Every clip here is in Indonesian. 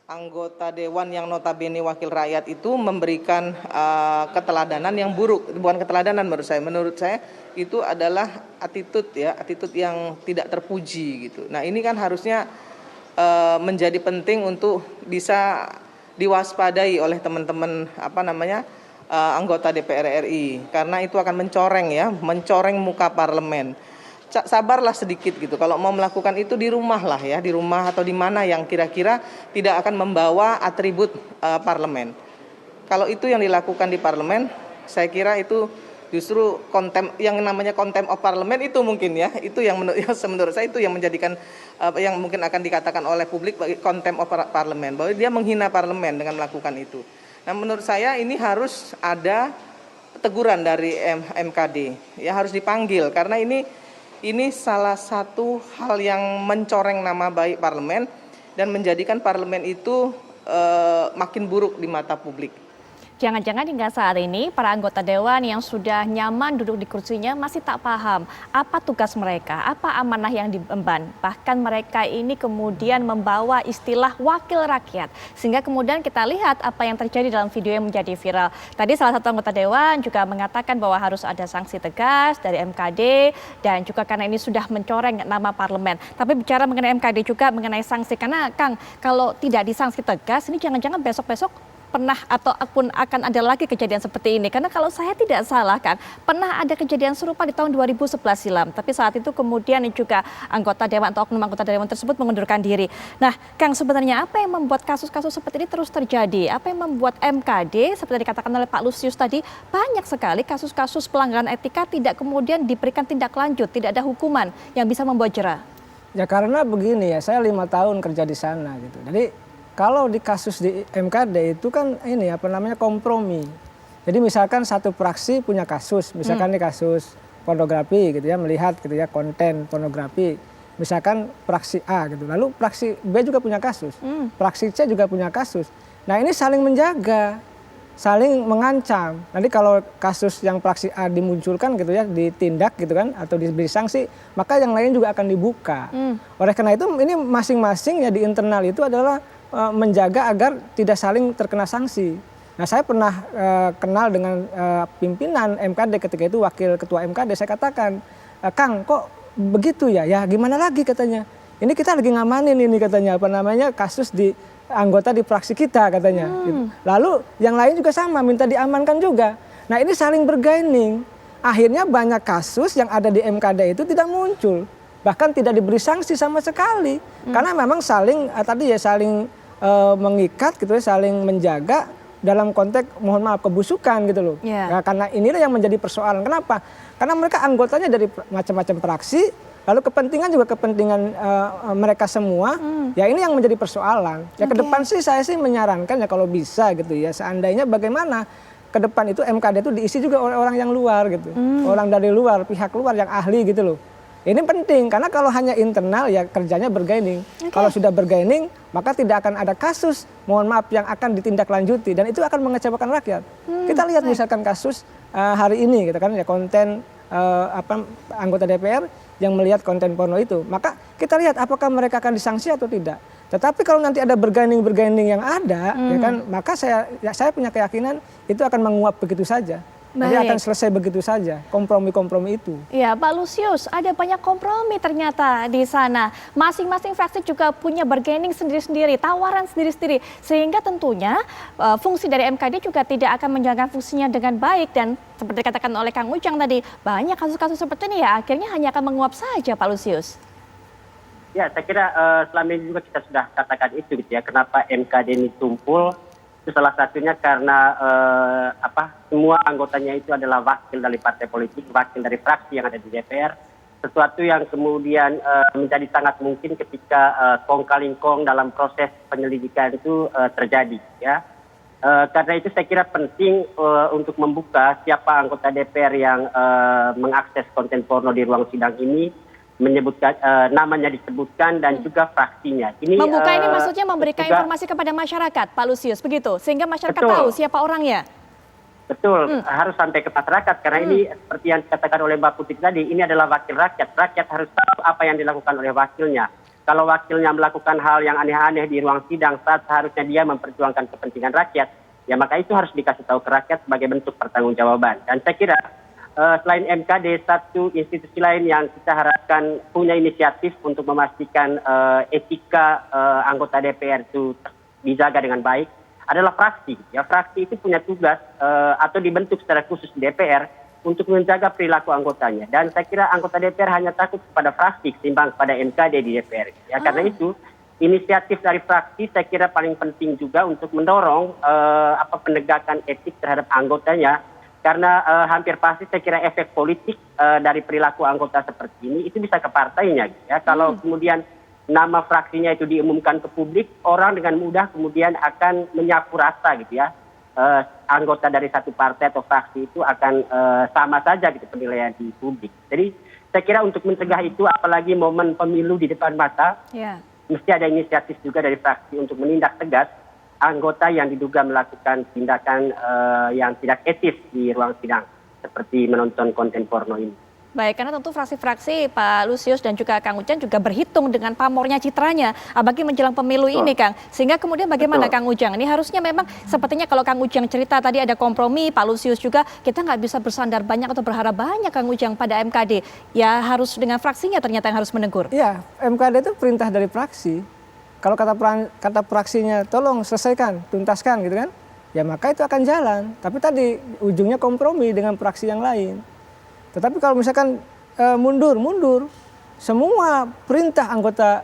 anggota dewan yang notabene wakil rakyat itu memberikan keteladanan yang buruk, bukan keteladanan menurut saya. Menurut saya itu adalah attitude yang tidak terpuji gitu. Nah, ini kan harusnya menjadi penting untuk bisa diwaspadai oleh teman-teman anggota DPR RI, karena itu akan mencoreng muka parlemen. Sabarlah sedikit gitu. Kalau mau melakukan itu di rumah lah ya, di rumah atau di mana yang kira-kira tidak akan membawa atribut parlemen. Kalau itu yang dilakukan di parlemen, saya kira itu justru yang namanya contempt of parliament itu mungkin ya, itu yang menurut saya itu yang menjadikan yang mungkin akan dikatakan oleh publik contempt of parliament, bahwa dia menghina parlemen dengan melakukan itu. Nah, menurut saya ini harus ada teguran dari MKD, ya harus dipanggil, karena ini salah satu hal yang mencoreng nama baik parlemen dan menjadikan parlemen itu makin buruk di mata publik. Jangan-jangan hingga saat ini para anggota dewan yang sudah nyaman duduk di kursinya masih tak paham apa tugas mereka, apa amanah yang diemban. Bahkan mereka ini kemudian membawa istilah wakil rakyat. Sehingga kemudian kita lihat apa yang terjadi dalam video yang menjadi viral. Tadi salah satu anggota dewan juga mengatakan bahwa harus ada sanksi tegas dari MKD dan juga karena ini sudah mencoreng nama parlemen. Tapi bicara mengenai MKD juga mengenai sanksi, karena Kang, kalau tidak disanksi tegas ini jangan-jangan besok-besok pernah ataupun akan ada lagi kejadian seperti ini. Karena kalau saya tidak salah kan, pernah ada kejadian serupa di tahun 2011 silam. Tapi saat itu kemudian juga anggota dewan atau oknum anggota dewan tersebut mengundurkan diri. Nah, Kang, sebenarnya apa yang membuat kasus-kasus seperti ini terus terjadi? Apa yang membuat MKD, seperti dikatakan oleh Pak Lusius tadi, banyak sekali kasus-kasus pelanggaran etika tidak kemudian diberikan tindak lanjut, tidak ada hukuman yang bisa membawa jera? Ya karena begini ya, saya 5 tahun kerja di sana gitu. Jadi kalau di kasus di MKD itu kan kompromi. Jadi misalkan satu praksi punya kasus, misalkan ini kasus pornografi gitu ya, melihat gitu ya konten pornografi. Misalkan praksi A gitu, lalu praksi B juga punya kasus, praksi C juga punya kasus. Nah, ini saling menjaga, saling mengancam. Nanti kalau kasus yang praksi A dimunculkan gitu ya, ditindak gitu kan, atau diberi sanksi, maka yang lain juga akan dibuka. Oleh karena itu ini masing-masing ya di internal itu adalah menjaga agar tidak saling terkena sanksi. Nah, saya pernah kenal dengan pimpinan MKD ketika itu, wakil ketua MKD, saya katakan, Kang, kok begitu ya? Ya gimana lagi katanya. Ini kita lagi ngamanin ini katanya, kasus di anggota di fraksi kita katanya. Lalu yang lain juga sama, minta diamankan juga. Nah, ini saling bergaining. Akhirnya banyak kasus yang ada di MKD itu tidak muncul. Bahkan tidak diberi sanksi sama sekali. Karena memang saling mengikat gitu ya, saling menjaga dalam konteks mohon maaf kebusukan gitu loh. Nah, karena inilah yang menjadi persoalan. Kenapa? Karena mereka anggotanya dari macam-macam fraksi, lalu kepentingan juga kepentingan mereka semua. Ya ini yang menjadi persoalan. Ya ke depan sih saya menyarankan ya kalau bisa gitu ya, seandainya bagaimana ke depan itu MKD itu diisi juga oleh orang yang luar gitu. Orang dari luar, pihak luar yang ahli gitu loh. Ini penting karena kalau hanya internal ya kerjanya bergaining. Kalau sudah bergaining maka tidak akan ada kasus mohon maaf yang akan ditindaklanjuti dan itu akan mengecewakan rakyat. Kita lihat misalkan kasus hari ini gitu kan ya, konten anggota DPR yang melihat konten porno itu. Maka kita lihat apakah mereka akan disanksi atau tidak. Tetapi kalau nanti ada bergaining yang ada ya kan, maka saya punya keyakinan itu akan menguap begitu saja. Nanti akan selesai begitu saja, kompromi-kompromi itu. Ya, Pak Lusius, ada banyak kompromi ternyata di sana. Masing-masing fraksi juga punya bargaining sendiri-sendiri, tawaran sendiri-sendiri. Sehingga tentunya fungsi dari MKD juga tidak akan menjalankan fungsinya dengan baik. Dan seperti dikatakan oleh Kang Ujang tadi, banyak kasus-kasus seperti ini ya akhirnya hanya akan menguap saja, Pak Lusius. Ya, saya kira selama ini juga kita sudah katakan itu gitu ya, kenapa MKD ini tumpul. Itu salah satunya karena semua anggotanya itu adalah wakil dari partai politik, wakil dari fraksi yang ada di DPR. Sesuatu yang kemudian menjadi sangat mungkin ketika kong-kali-kong dalam proses penyelidikan itu terjadi. Ya. Karena itu saya kira penting untuk membuka siapa anggota DPR yang mengakses konten porno di ruang sidang ini, menyebutkan namanya disebutkan dan juga fraksinya. Membuka ini maksudnya memberikan informasi kepada masyarakat, Pak Lusius, begitu? Sehingga masyarakat tahu siapa orangnya. Betul, harus sampai ke masyarakat karena ini seperti yang dikatakan oleh Mbak Putri tadi, ini adalah wakil rakyat. Rakyat harus tahu apa yang dilakukan oleh wakilnya. kalau wakilnya melakukan hal yang aneh-aneh di ruang sidang saat seharusnya dia memperjuangkan kepentingan rakyat, ya maka itu harus dikasih tahu ke rakyat sebagai bentuk pertanggungjawaban. Dan saya kira selain MKD, satu institusi lain yang kita harapkan punya inisiatif untuk memastikan etika anggota DPR itu dijaga dengan baik adalah fraksi. Ya, fraksi itu punya tugas atau dibentuk secara khusus di DPR untuk menjaga perilaku anggotanya. Dan saya kira anggota DPR hanya takut kepada fraksi ketimbang kepada MKD di DPR. Ya, karena itu inisiatif dari fraksi saya kira paling penting juga untuk mendorong penegakan etik terhadap anggotanya. Karena hampir pasti saya kira efek politik dari perilaku anggota seperti ini itu bisa ke partainya. Ya. Kalau kemudian nama fraksinya itu diumumkan ke publik, orang dengan mudah kemudian akan menyapu rasa gitu ya. Anggota dari satu partai atau fraksi itu akan sama saja gitu penilaian di publik. Jadi saya kira untuk mencegah itu, apalagi momen pemilu di depan mata, mesti ada inisiatif juga dari fraksi untuk menindak tegas anggota yang diduga melakukan tindakan yang tidak etis di ruang sidang, seperti menonton konten porno ini. Baik, karena tentu fraksi-fraksi Pak Lusius dan juga Kang Ujang juga berhitung dengan pamornya citranya bagi menjelang pemilu ini, Kang. Sehingga kemudian bagaimana Kang Ujang? Ini harusnya memang sepertinya kalau Kang Ujang cerita tadi ada kompromi, Pak Lusius juga, kita nggak bisa bersandar banyak atau berharap banyak Kang Ujang pada MKD. Ya harus dengan fraksinya ternyata yang harus menegur. Iya, MKD itu perintah dari fraksi. Kalau kata fraksinya tolong selesaikan, tuntaskan gitu kan, ya maka itu akan jalan. Tapi tadi ujungnya kompromi dengan fraksi yang lain. Tetapi kalau misalkan mundur, semua perintah anggota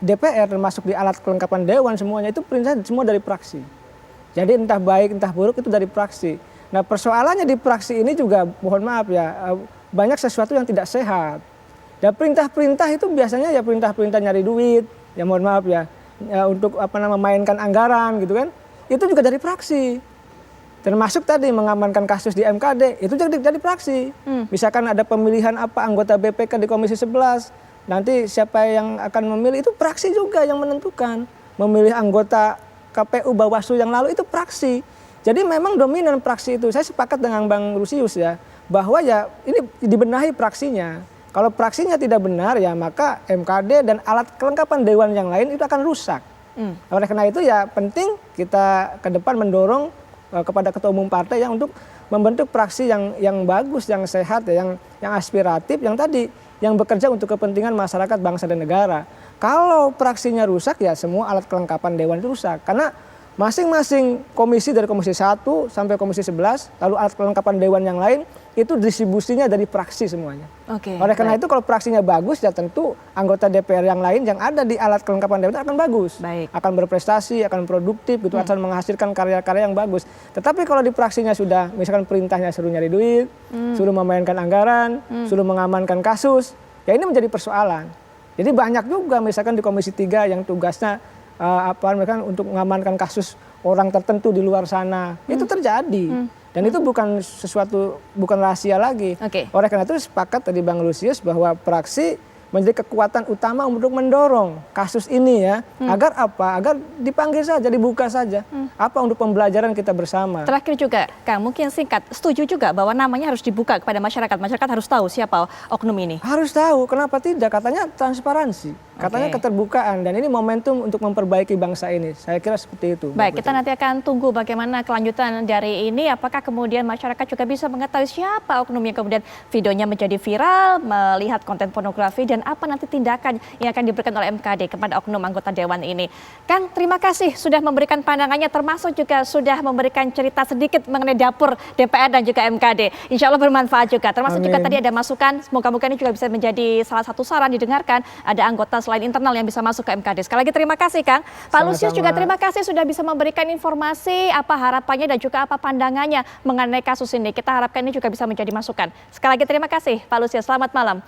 DPR termasuk di alat kelengkapan dewan semuanya itu perintah semua dari fraksi. Jadi entah baik entah buruk itu dari fraksi. Nah persoalannya di fraksi ini juga mohon maaf ya banyak sesuatu yang tidak sehat. Dan perintah-perintah itu biasanya ya perintah-perintah nyari duit, ya mohon maaf ya untuk memainkan anggaran gitu kan. Itu juga dari fraksi. Termasuk tadi mengamankan kasus di MKD, itu jadi fraksi. Misalkan ada pemilihan anggota BPK di Komisi 11, nanti siapa yang akan memilih itu fraksi juga yang menentukan. Memilih anggota KPU Bawaslu yang lalu itu fraksi. Jadi memang dominan fraksi itu. Saya sepakat dengan Bang Lusius ya, bahwa ya ini dibenahi fraksinya. Kalau fraksinya tidak benar ya maka MKD dan alat kelengkapan dewan yang lain itu akan rusak. Oleh karena itu ya penting kita ke depan mendorong kepada ketua umum partai yang untuk membentuk fraksi yang bagus, yang sehat, yang aspiratif, yang tadi yang bekerja untuk kepentingan masyarakat, bangsa dan negara. Kalau fraksinya rusak ya semua alat kelengkapan dewan itu rusak. Karena masing-masing komisi dari komisi 1 sampai komisi 11, lalu alat kelengkapan dewan yang lain itu distribusinya dari fraksi semuanya. Oleh karena itu kalau fraksinya bagus ya tentu anggota DPR yang lain yang ada di alat kelengkapan dewan itu akan bagus. Akan berprestasi, akan produktif gitu, akan menghasilkan karya-karya yang bagus. Tetapi kalau di fraksinya sudah misalkan perintahnya suruh nyari duit, suruh memainkan anggaran, suruh mengamankan kasus, ya ini menjadi persoalan. Jadi banyak juga misalkan di komisi 3 yang tugasnya mereka untuk mengamankan kasus orang tertentu di luar sana. Itu terjadi. Dan itu bukan rahasia lagi. Oleh karena itu sepakat tadi Bang Lusius bahwa fraksi menjadi kekuatan utama untuk mendorong kasus ini ya. Agar apa? Agar dipanggil saja, dibuka saja. Apa untuk pembelajaran kita bersama. Terakhir juga, Kang, mungkin singkat, setuju juga bahwa namanya harus dibuka kepada masyarakat. Masyarakat harus tahu siapa oknum ini. Harus tahu, kenapa tidak? Katanya transparansi. Katanya keterbukaan dan ini momentum untuk memperbaiki bangsa ini. Saya kira seperti itu. Baik, kita nanti akan tunggu bagaimana kelanjutan dari ini. Apakah kemudian masyarakat juga bisa mengetahui siapa oknum yang kemudian videonya menjadi viral, melihat konten pornografi dan apa nanti tindakan yang akan diberikan oleh MKD kepada oknum anggota dewan ini. Kang, terima kasih sudah memberikan pandangannya termasuk juga sudah memberikan cerita sedikit mengenai dapur DPR dan juga MKD. Insya Allah bermanfaat juga. Termasuk juga tadi ada masukan, semoga ini juga bisa menjadi salah satu saran didengarkan. Ada anggota selain internal yang bisa masuk ke MKD. Sekali lagi terima kasih Kang. Pak Lusius juga terima kasih sudah bisa memberikan informasi apa harapannya dan juga apa pandangannya mengenai kasus ini. Kita harapkan ini juga bisa menjadi masukan. Sekali lagi terima kasih Pak Lusius. Selamat malam.